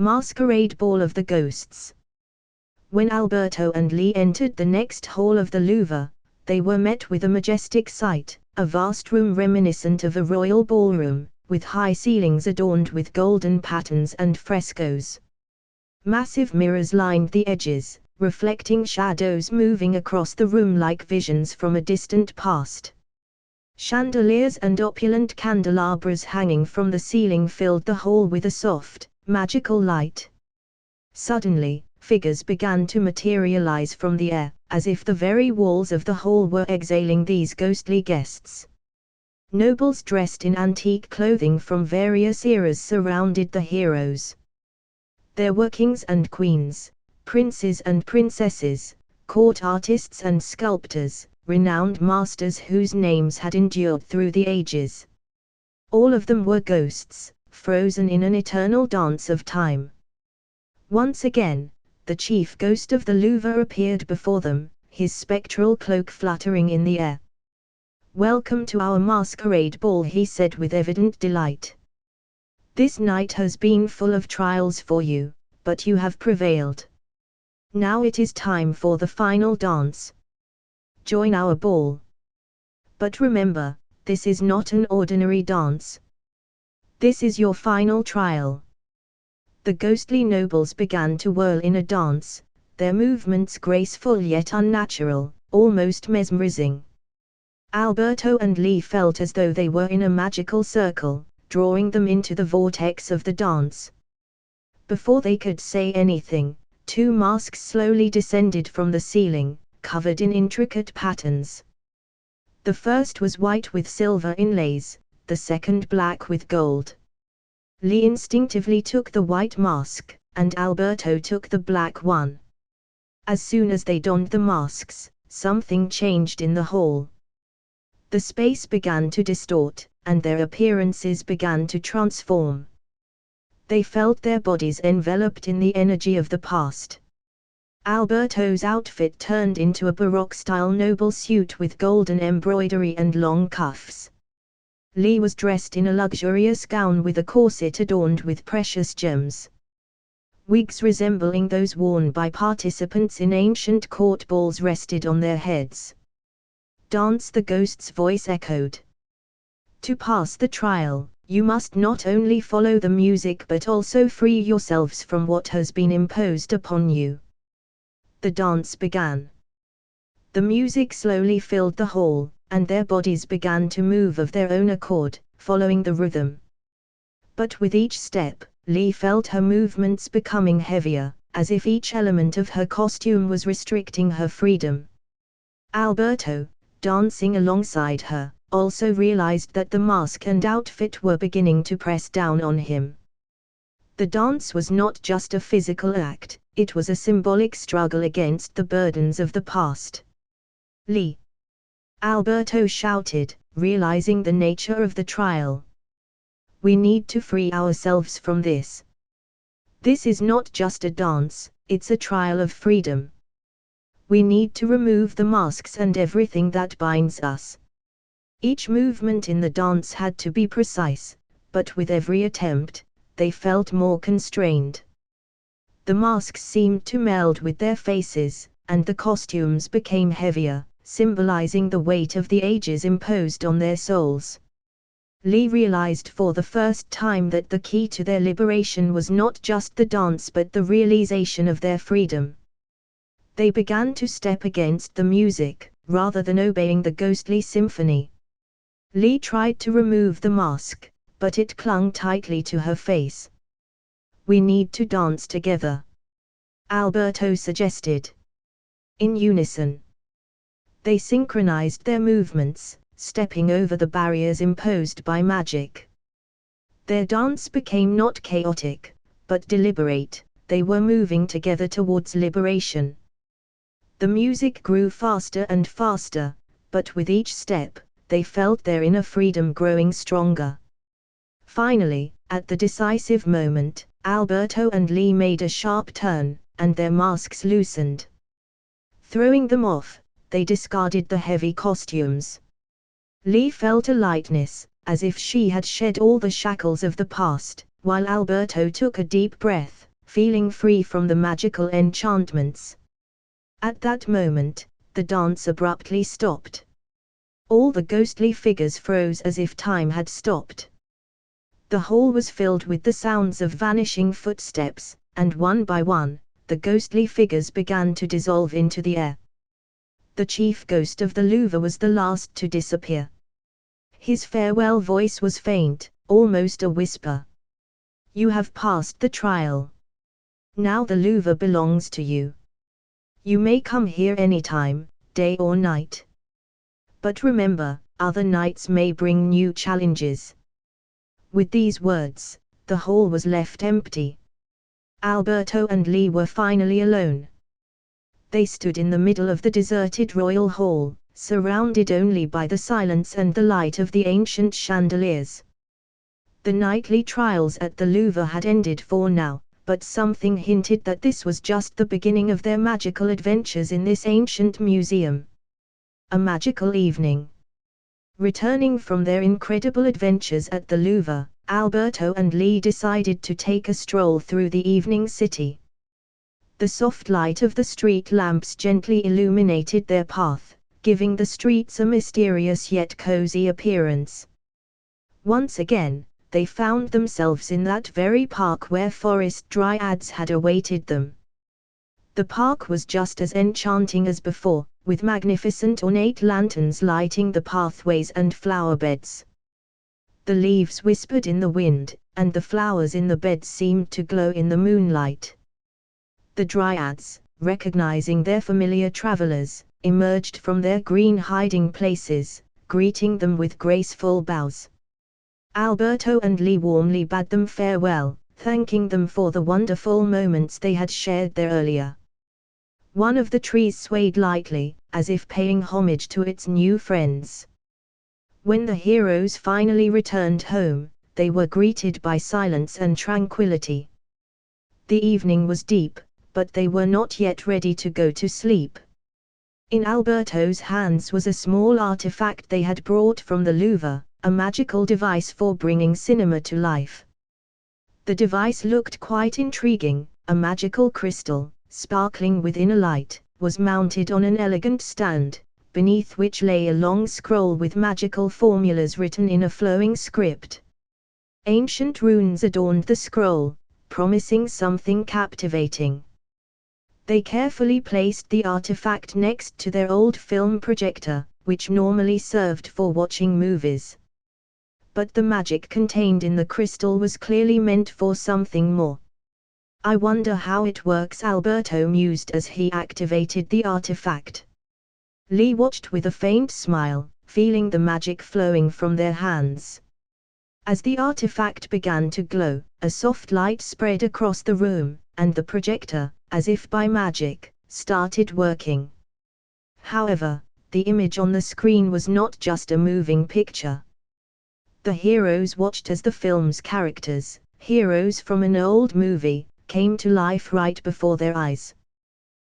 Masquerade Ball of the Ghosts. When Alberto and Lee entered the next hall of the Louvre, they were met with a majestic sight, a vast room reminiscent of a royal ballroom, with high ceilings adorned with golden patterns and frescoes. Massive mirrors lined the edges, reflecting shadows moving across the room like visions from a distant past. Chandeliers and opulent candelabras hanging from the ceiling filled the hall with a soft, magical light. Suddenly, figures began to materialize from the air, as if the very walls of the hall were exhaling these ghostly guests. Nobles dressed in antique clothing from various eras surrounded the heroes. There were kings and queens, princes and princesses, court artists and sculptors, renowned masters whose names had endured through the ages. All of them were ghosts, frozen in an eternal dance of time. Once again, the chief ghost of the Louvre appeared before them, his spectral cloak fluttering in the air. "Welcome to our masquerade ball," he said with evident delight. "This night has been full of trials for you, but you have prevailed. Now it is time for the final dance. Join our ball. But remember, this is not an ordinary dance. This is your final trial." The ghostly nobles began to whirl in a dance, their movements graceful yet unnatural, almost mesmerizing. Alberto and Lee felt as though they were in a magical circle, drawing them into the vortex of the dance. Before they could say anything, two masks slowly descended from the ceiling, covered in intricate patterns. The first was white with silver inlays, the second black with gold. Lee instinctively took the white mask, and Alberto took the black one. As soon as they donned the masks, something changed in the hall. The space began to distort, and their appearances began to transform. They felt their bodies enveloped in the energy of the past. Alberto's outfit turned into a Baroque-style noble suit with golden embroidery and long cuffs. Lee was dressed in a luxurious gown with a corset adorned with precious gems. Wigs resembling those worn by participants in ancient court balls rested on their heads. "Dance," the ghost's voice echoed. "To pass the trial, you must not only follow the music but also free yourselves from what has been imposed upon you." The dance began. The music slowly filled the hall, and their bodies began to move of their own accord, following the rhythm. But with each step, Lee felt her movements becoming heavier, as if each element of her costume was restricting her freedom. Alberto, dancing alongside her, also realized that the mask and outfit were beginning to press down on him. The dance was not just a physical act, it was a symbolic struggle against the burdens of the past. "Lee!" Alberto shouted, realizing the nature of the trial. "We need to free ourselves from this. This is not just a dance, it's a trial of freedom. We need to remove the masks and everything that binds us." Each movement in the dance had to be precise, but with every attempt, they felt more constrained. The masks seemed to meld with their faces, and the costumes became heavier, symbolizing the weight of the ages imposed on their souls. Lee realized for the first time that the key to their liberation was not just the dance but the realization of their freedom. They began to step against the music, rather than obeying the ghostly symphony. Lee tried to remove the mask, but it clung tightly to her face. "We need to dance together," Alberto suggested. In unison, they synchronized their movements, stepping over the barriers imposed by magic. Their dance became not chaotic, but deliberate, they were moving together towards liberation. The music grew faster and faster, but with each step, they felt their inner freedom growing stronger. Finally, at the decisive moment, Alberto and Lee made a sharp turn, and their masks loosened. Throwing them off, they discarded the heavy costumes. Lee felt a lightness, as if she had shed all the shackles of the past, while Alberto took a deep breath, feeling free from the magical enchantments. At that moment, the dance abruptly stopped. All the ghostly figures froze as if time had stopped. The hall was filled with the sounds of vanishing footsteps, and one by one, the ghostly figures began to dissolve into the air. The chief ghost of the Louvre was the last to disappear. His farewell voice was faint, almost a whisper. "You have passed the trial. Now the Louvre belongs to you. You may come here anytime, day or night. But remember, other nights may bring new challenges." With these words, the hall was left empty. Alberto and Lee were finally alone. They stood in the middle of the deserted royal hall, surrounded only by the silence and the light of the ancient chandeliers. The nightly trials at the Louvre had ended for now, but something hinted that this was just the beginning of their magical adventures in this ancient museum. A magical evening. Returning from their incredible adventures at the Louvre, Alberto and Lee decided to take a stroll through the evening city. The soft light of the street lamps gently illuminated their path, giving the streets a mysterious yet cozy appearance. Once again, they found themselves in that very park where forest dryads had awaited them. The park was just as enchanting as before, with magnificent ornate lanterns lighting the pathways and flower beds. The leaves whispered in the wind, and the flowers in the beds seemed to glow in the moonlight. The dryads, recognizing their familiar travelers, emerged from their green hiding places, greeting them with graceful bows. Alberto and Lee warmly bade them farewell, thanking them for the wonderful moments they had shared there earlier. One of the trees swayed lightly, as if paying homage to its new friends. When the heroes finally returned home, they were greeted by silence and tranquility. The evening was deep, but they were not yet ready to go to sleep. In Alberto's hands was a small artifact they had brought from the Louvre, a magical device for bringing cinema to life. The device looked quite intriguing. A magical crystal, sparkling with inner light, was mounted on an elegant stand, beneath which lay a long scroll with magical formulas written in a flowing script. Ancient runes adorned the scroll, promising something captivating. They carefully placed the artifact next to their old film projector, which normally served for watching movies. But the magic contained in the crystal was clearly meant for something more. "I wonder how it works," Alberto mused as he activated the artifact. Lee watched with a faint smile, feeling the magic flowing from their hands. As the artifact began to glow, a soft light spread across the room, and the projector, as if by magic, started working. However, the image on the screen was not just a moving picture. The heroes watched as the film's characters, heroes from an old movie, came to life right before their eyes.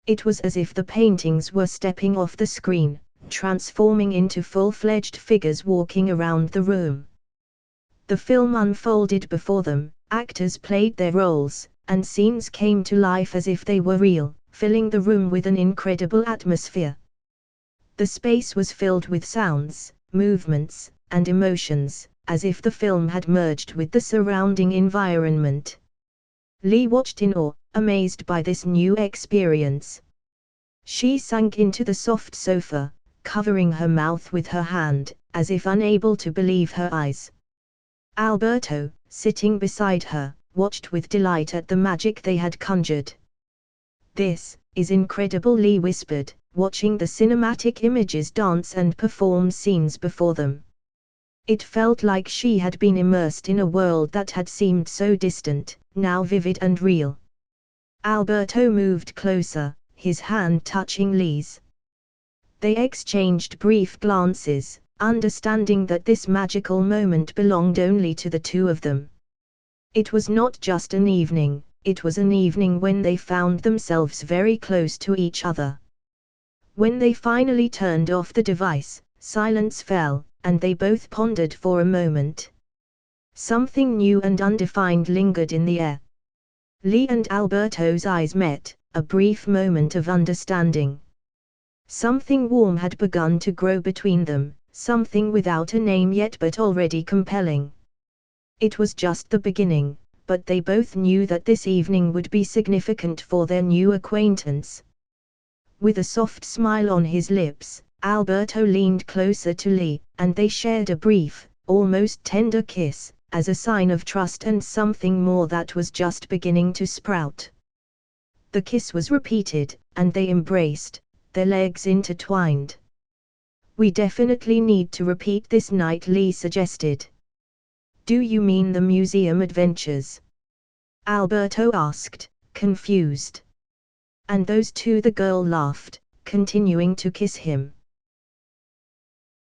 It was as if the paintings were stepping off the screen, transforming into full-fledged figures walking around the room. The film unfolded before them, actors played their roles, and scenes came to life as if they were real, filling the room with an incredible atmosphere. The space was filled with sounds, movements, and emotions, as if the film had merged with the surrounding environment. Lee watched in awe, amazed by this new experience. She sank into the soft sofa, covering her mouth with her hand, as if unable to believe her eyes. Alberto, sitting beside her, watched with delight at the magic they had conjured. "This is incredible," Lee whispered, watching the cinematic images dance and perform scenes before them. It felt like she had been immersed in a world that had seemed so distant, now vivid and real. Alberto moved closer, his hand touching Lee's. They exchanged brief glances, understanding that this magical moment belonged only to the two of them. It was not just an evening, it was an evening when they found themselves very close to each other. When they finally turned off the device, silence fell, and they both pondered for a moment. Something new and undefined lingered in the air. Lee and Alberto's eyes met, a brief moment of understanding. Something warm had begun to grow between them, something without a name yet but already compelling. It was just the beginning, but they both knew that this evening would be significant for their new acquaintance. With a soft smile on his lips, Alberto leaned closer to Lee, and they shared a brief, almost tender kiss, as a sign of trust and something more that was just beginning to sprout. The kiss was repeated, and they embraced, their legs intertwined. "We definitely need to repeat this night," Lee suggested. "Do you mean the museum adventures?" Alberto asked, confused. "And those two?" The girl laughed, continuing to kiss him.